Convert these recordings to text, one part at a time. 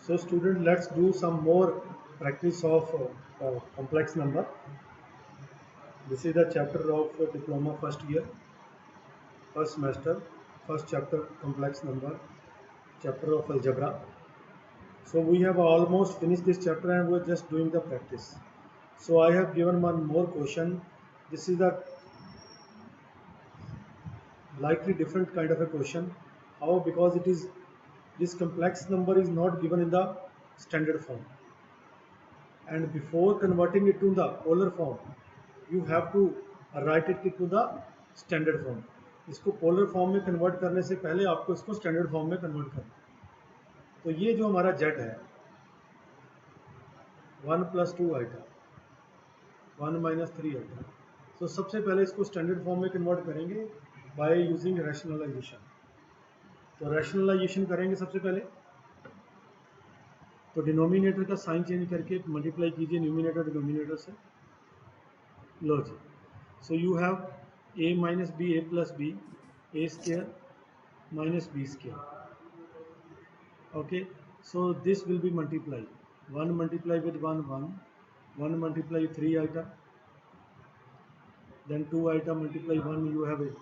So student, let's do some more practice of complex number. This is the chapter of diploma first year, first semester, first chapter complex number, chapter of algebra. So we have almost finished this chapter and we're just doing the practice. So I have given one more question. This is the likely different kind of a question. How? Because it is this complex number is not given in the standard form. And before converting it to the polar form, you have to write it to the standard form. इसको polar form में convert करने से पहले आपको इसको standard form में convert करना है। तो ये जो हमारा जेड है 1 + 2 आइटा 1 - 3 आइटा, तो सबसे पहले इसको स्टैंडर्ड फॉर्म में कन्वर्ट करेंगे बाय यूजिंग रैशनलाइजेशन। तो रैशनलाइजेशन करेंगे सबसे पहले, तो डिनोमिनेटर का साइन चेंज करके मल्टीप्लाई कीजिए न्यूमिनेटर डिनोमिनेटर से। लो जी, so you have a minus b, a plus b, a square minus b square. Okay, so this will be multiply 1 multiply with 1 1 multiply 3 item, then 2 item multiply 1, you have a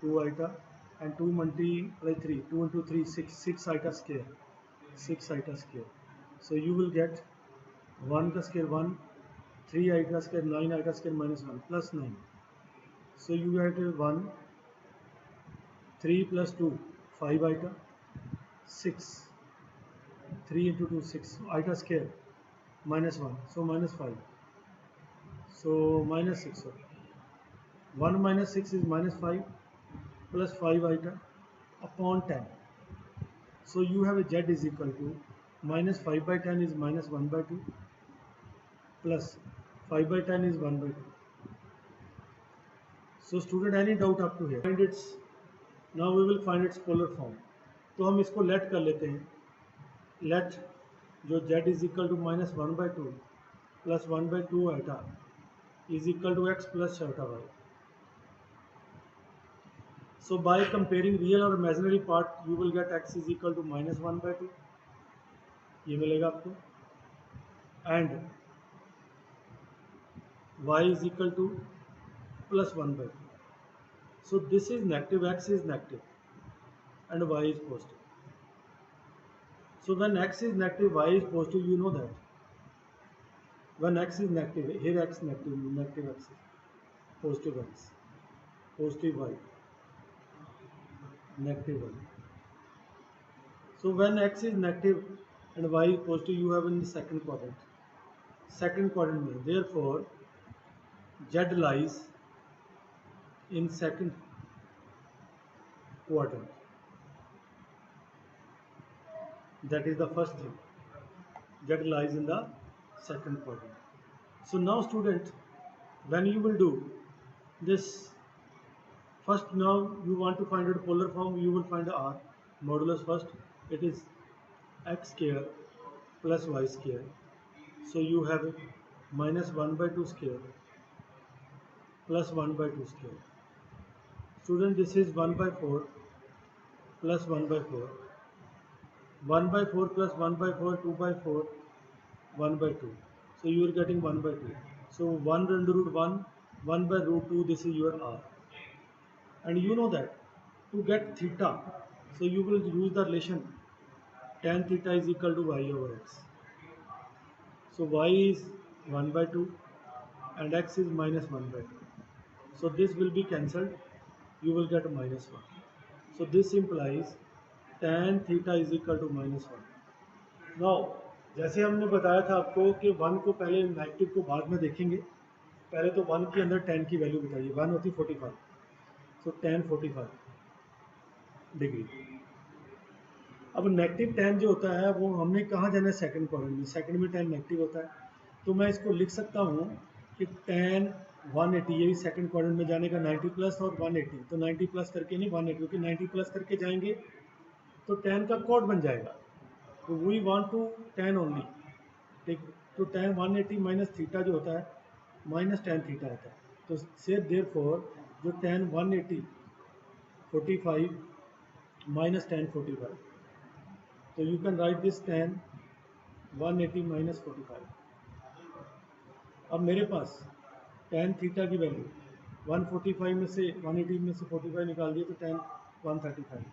2 item, and 2 multiply 3, 2 into 3 6 item square, 6 item square. So you will get 1 का square 1, 3 item square 9 item square minus 1 plus 9. So you get 1, 3 plus 2, 5 item, 6, 3 into 2, 6, item square, minus 1, so minus 5, so minus 6, 1 minus 6 is minus 5, plus 5 item, upon 10. So you have a z is equal to minus 5 by 10 is minus 1 by 2, plus 5 by 10 is 1 by 2. So student, any doubt up to here? Find its, now we will find its polar form. तो हम इसको let कर लेते हैं, let जो z is equal to minus 1 by 2 plus 1 by 2 iota is equal to x plus iota y. So by comparing real or imaginary part, you will get x is equal to minus 1 by 2, ये मिलेगा आपको, and y is equal to plus 1 by 2. So this is negative, x is negative, and y is positive. So when x is negative, y is positive, you know that. When x is negative, here x negative, negative x is positive x, positive y, negative y. So when x is negative and y is positive, you have in the second quadrant. Second quadrant means, therefore, z lies in second quadrant. That is the first thing. Z lies in the second quadrant. So now student, when you will do this, first now you want to find out polar form, you will find R modulus first. It is x square plus y square. So you have minus 1 by 2 square plus 1 by 2 square. Student, this is 1 by 4 plus 1 by 4. 1 by 4 plus 1 by 4, 2 by 4, 1 by 2. So you are getting 1 by 2. So 1 under root 1, 1 by root 2, this is your R. And you know that to get theta, so you will use the relation tan theta is equal to y over x. So y is 1 by 2 and x is minus 1 by 2. So this will be cancelled, you will get minus 1. So this implies tan theta is equal to minus 1. Now, जैसे हमने बताया था आपको कि 1 को पहले negative को बाद में देखेंगे, पहले तो 1 के अंदर tan की वैल्यू बताइए, 1 होती 45, सो tan 45 डिग्री। अब नेगेटिव tan जो होता है वो हमने कहाँ जाना है, सेकंड क्वाड्रेंट में, सेकंड में tan नेगेटिव होता है, तो मैं इसको लिख सकता हूँ कि tan 180, यही सेकंड क्वाड्रेंट में जाने का 90 प्लस और 180, तो 90 प्लस करके नहीं 180, क्योंकि 90 प्लस करके जाएंगे तो tan का कोड बन जाएगा, तो we want to tan only, ठीक। तो tan 180 माइनस थीटा जो होता है माइनस tan थीटा आता है, तो से देयरफॉर जो tan 180 45 माइनस tan 45, तो you can write this tan 180 minus 45। अब मेरे पास tan थीटा की वैल्यू 145 में से 180 में से 45 निकाल दिए तो tan 135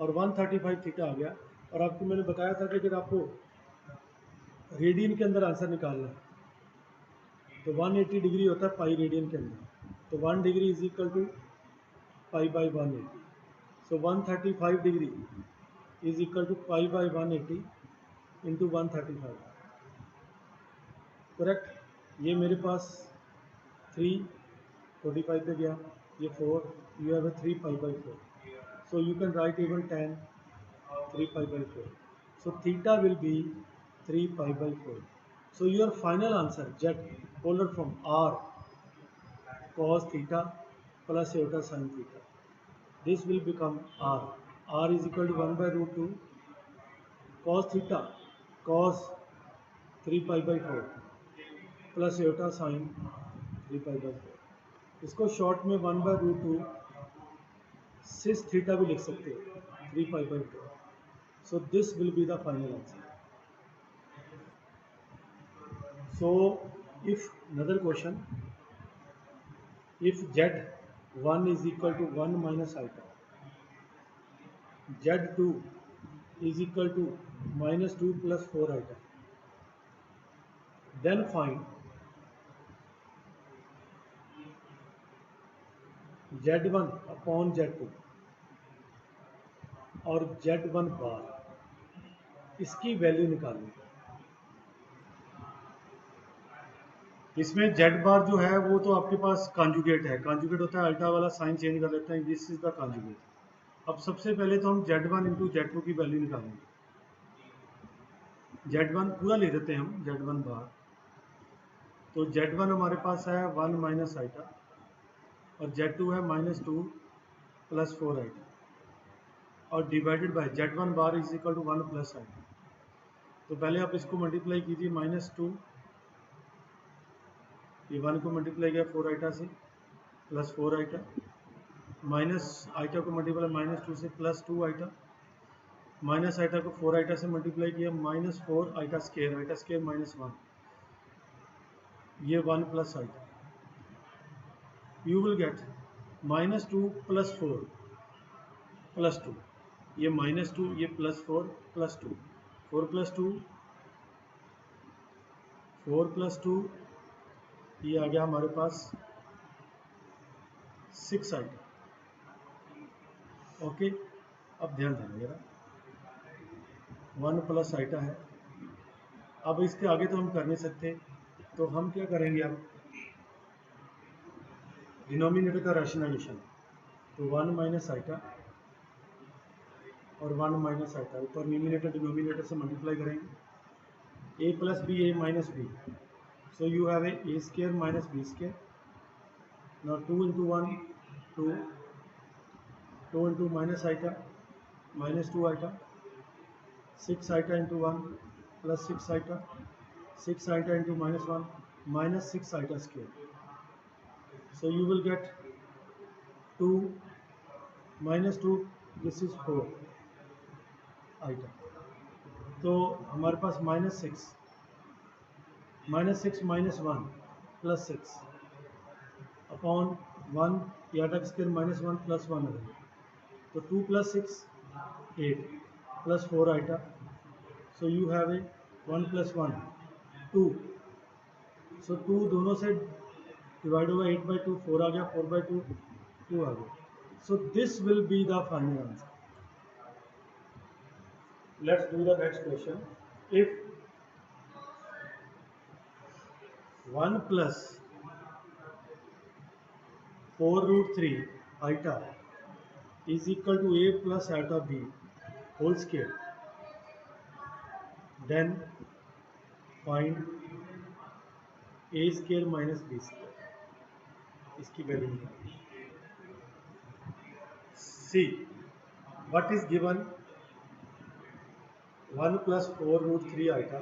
और 135 थीटा आ गया। और आपको मैंने बताया था कि अगर आपको रेडियन के अंदर आंसर निकालना है तो 180 डिग्री होता है पाई रेडियन के अंदर, तो 1 degree is equal to pi by 180। So 135 degree is equal to pi by 180 into 135, correct. ये मेरे पास 345 पे गया, ये 4, you have a 3 pi by 4, so you can write even tan 3 pi by 4, so theta will be 3 pi by 4. So your final answer z polar form r cos theta plus iota sin theta, this will become r is equal to 1 by root 2 cos theta cos 3 pi by 4 plus iota sin 3 pi by 4, इसको short में 1 by root 2 sis theta भी लिख सकते हो 3 pi by 4. So this will be the final answer. So if another question, if z1 is equal to 1 minus iota, z2 is equal to minus 2 plus 4 iota, then find z1 upon z2 और z1 बार, इसकी value निकालनी। इसमें z बार जो है वो तो आपके पास conjugate है, कॉन्जुगेट होता है अल्टा वाला साइन चेंज कर लेते हैं, दिस इज द कॉन्जुगेट। अब सबसे पहले तो हम z1 इंटू z2 की वैल्यू निकालेंगे। z1 पूरा ले देते हैं हम, z1 बार, तो z1 हमारे पास है 1 माइनस आइटा और z2 है माइनस 2 प्लस 4 आइटा और divided by z1 bar is equal to 1 plus iota. तो पहले आप इसको मल्टीप्लाई कीजिए, माइनस 2, ये 1 को मल्टीप्लाई किया 4 आइटा से प्लस 4 आइटा, माइनस आइटा को मल्टीप्लाई माइनस 2 से प्लस 2 आइटा, माइनस आइटा को 4 आइटा से मल्टीप्लाई किया माइनस 4 आइटा स्केयर माइनस 1, ये 1 plus iota, you will get minus 2 plus 4 plus 2, ये माइनस 2, ये प्लस 4 प्लस 2, 4 प्लस 2 4 प्लस 2, ये आ गया हमारे पास 6 आइटा। ओके, अब ध्यान देना जरा, 1 प्लस आइटा है। अब इसके आगे तो हम कर नहीं सकते, तो हम क्या करेंगे, अब डिनोमिनेटर का रैशनलाइजेशन, तो 1 माइनस आइटा और 1 माइनस आइटा, ऊपर न्यूमिनेटर डिनोमिनेटर से मल्टीप्लाई करेंगे, a plus b, a minus b, so you have a square minus B square. Now 2 into 1 2, 2 into minus iota minus 2 iota, 6 iota into 1 plus 6 iota, 6 iota into minus 1 minus 6 iota square, so you will get 2 minus 2, this is 4 iota. तो हमारे पास minus 6 minus 1 plus 6 upon 1, iota square minus 1 plus 1 है, तो 2 plus 6 8 plus 4 iota, so you have a 1 plus 1 2, so 2 दोनों से divide होगा 8 by 2, 4 आ गया, 4 by 2 2 आ गया, so this will be the final answer. Let's do the next question. If 1 plus 4 root 3 iota is equal to a plus iota b whole square, then find a square minus b square, इसकी value निकालिए। See what is given, 1 plus 4 root 3 iota,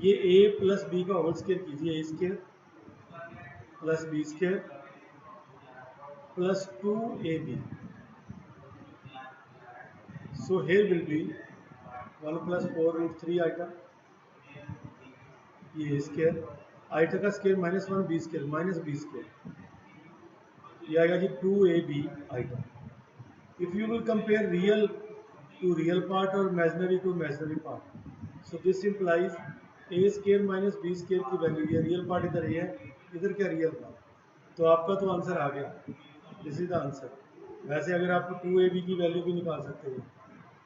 ये a plus b का whole square कीजिए, a square plus b square plus 2ab, so here will be 1 plus 4√3 iota, ये a square, iota का square -1 B square -b square, ये आएगा जी 2ab iota. If you will compare real to real part और imaginary to imaginary part, so this implies a square minus B square की value, ये real part इधर ये है, इधर क्या रियल पार्ट, तो आपका तो आंसर आ गया, दिस इज द आंसर। वैसे अगर आप 2ab की वैल्यू भी निकाल सकते हो,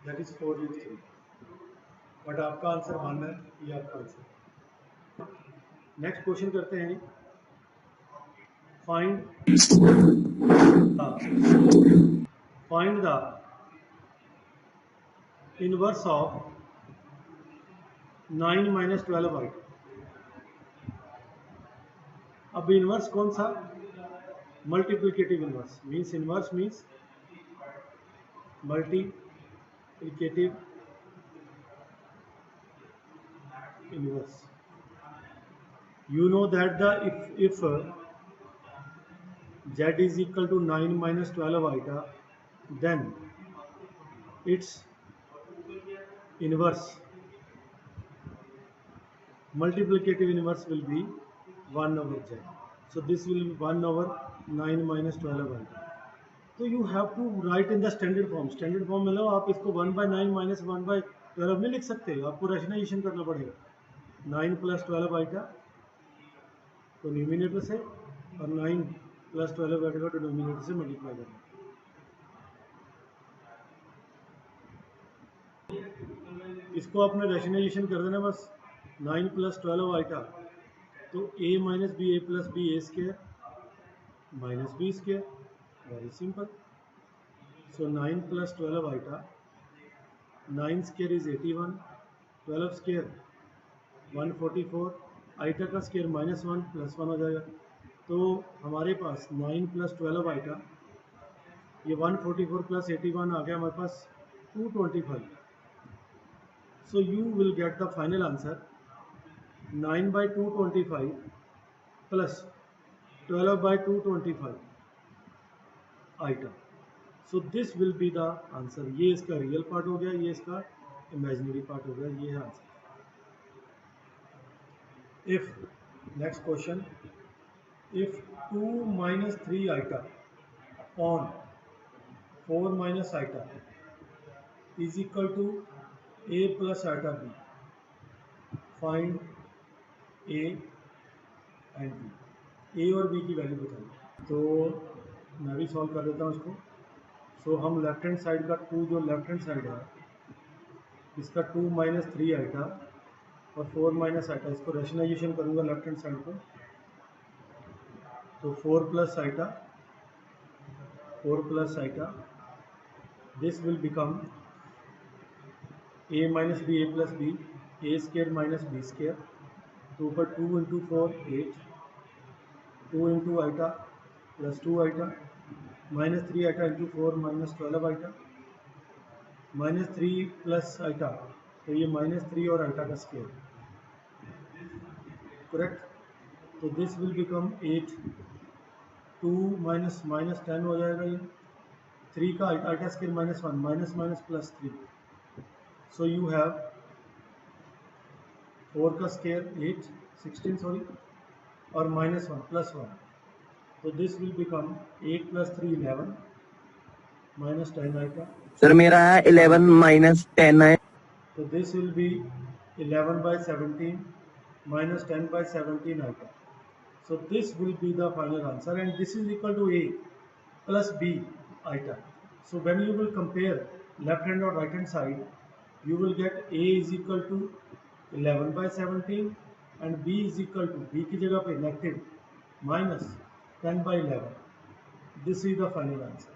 दैट इज 4√3, बट आपका आंसर 1 है, ये आपका आंसर। नेक्स्ट क्वेश्चन करते हैं, find the inverse of 9 minus 12 iota. अब इनवर्स कौन सा, multiplicative inverse, inverse means multiplicative inverse. You know that the if z is equal to 9 minus 12 iota, then its inverse, multiplicative inverse will be 1 over z. So this will be 1 over 9 minus 12 iota. So you have to write in the standard form. Standard form मतलब आप इसको 1/9 minus 1/12 में लिख सकते हो, आपको rationalisation करना पड़ेगा। 9 plus 12 आइटा तो न्यूमिनेटर से, और 9 plus 12 आइटा को डिनोमिनेटर से मल्टीप्लाई करना। इसको आपने रेशनलाइजेशन कर देना बस। 9 plus 12 आइटा तो a minus b, a plus b a square minus b square, very simple. So 9 plus 12 iota, 9 square is 81, 12 square 144, iota का स्केयर -1 +1 हो जाएगा। तो हमारे पास 9 plus 12 आइटा, ये 144 plus 81 आ गया हमारे पास 225। So you will get the final answer 9/225 plus 12/225 iota. So this will be the answer। ये इसका रियल पार्ट हो गया, ये इसका इमेजिनरी पार्ट हो गया, ये है answer. If next question, if 2 minus 3 iota upon 4 minus iota is equal to a plus iota b, find a and b। a और b की वैल्यू बताइए। तो मैं भी सॉल्व कर देता हूँ इसको। सो हम लेफ्ट हैंड साइड का 2, जो लेफ्ट हैंड साइड है इसका 2 minus 3 आइटा और 4 minus आइटा, इसको रेशनलाइजेशन करूँगा लेफ्ट हैंड साइड को, तो 4 plus iota, 4 plus iota, this will become a minus b, a plus b, a square minus b square, तो ऊपर 2 into 4 8, 2 into iota plus 2 iota, minus 3 iota into 4 minus 12 iota, minus 3 plus iota, तो ये -3 और iota का square, correct. तो this will become 8, 2 minus 10 हो जाएगा, ये 3 का iota square -1, minus minus plus 3, so you have 4 का स्केयर 8, 16 सॉरी, और -1 +1, तो this will become 8 + 3 11 -10 iota. Sir मेरा है 11 - 10 है, तो this will be 11/17 -10/17 iota. So this will be the final answer, and this is equal to a plus b iota. So when you will compare left hand or right hand side, you will get a is equal to 11/17 and b is equal to, b की जगह पे negative -10/11. This is the final answer.